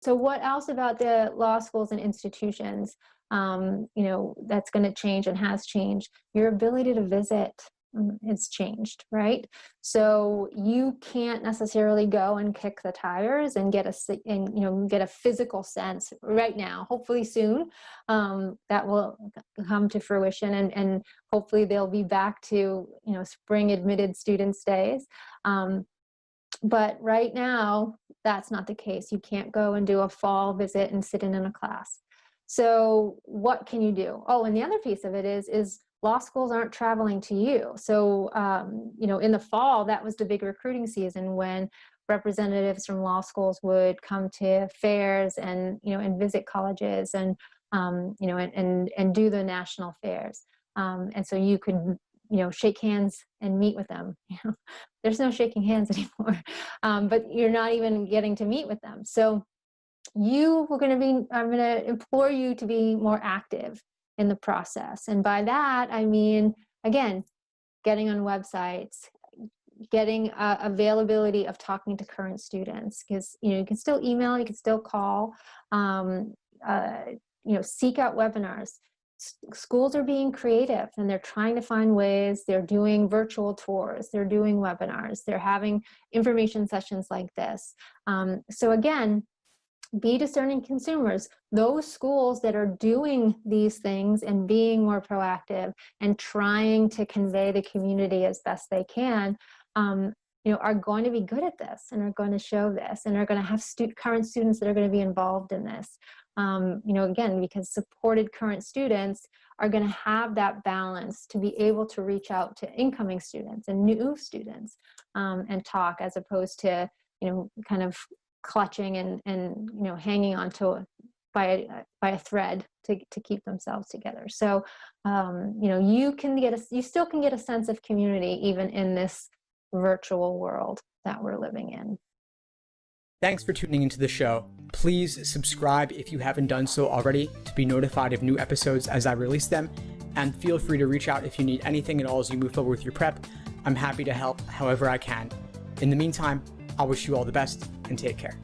So what else about the law schools and institutions, that's going to change and has changed? Your ability to visit has changed, right? So you can't necessarily go and kick the tires and get a physical sense right now. Hopefully soon, that will come to fruition, and hopefully they'll be back to spring admitted students days. But right now, that's not the case. You can't go and do a fall visit and sit in a class. So what can you do? Oh, and the other piece of it is law schools aren't traveling to you. So, in the fall, that was the big recruiting season when representatives from law schools would come to fairs and visit colleges and do the national fairs. And so you could shake hands and meet with them. There's no shaking hands anymore, but you're not even getting to meet with them. So I'm going to implore you to be more active in the process. And by that, I mean, again, getting on websites, getting availability of talking to current students, because you can still email, you can still call, seek out webinars. Schools are being creative and they're trying to find ways. They're doing virtual tours, they're doing webinars, they're having information sessions like this. So again, be discerning consumers. Those schools that are doing these things and being more proactive and trying to convey the community as best they can, are going to be good at this and are going to show this and are going to have current students that are going to be involved in this. Again, because supported current students are going to have that balance to be able to reach out to incoming students and new students and talk, as opposed to, kind of clutching and hanging on to by a thread to keep themselves together. So, you still can get a sense of community even in this virtual world that we're living in. Thanks for tuning into the show. Please subscribe if you haven't done so already to be notified of new episodes as I release them. And feel free to reach out if you need anything at all as you move forward with your prep. I'm happy to help however I can. In the meantime, I wish you all the best and take care.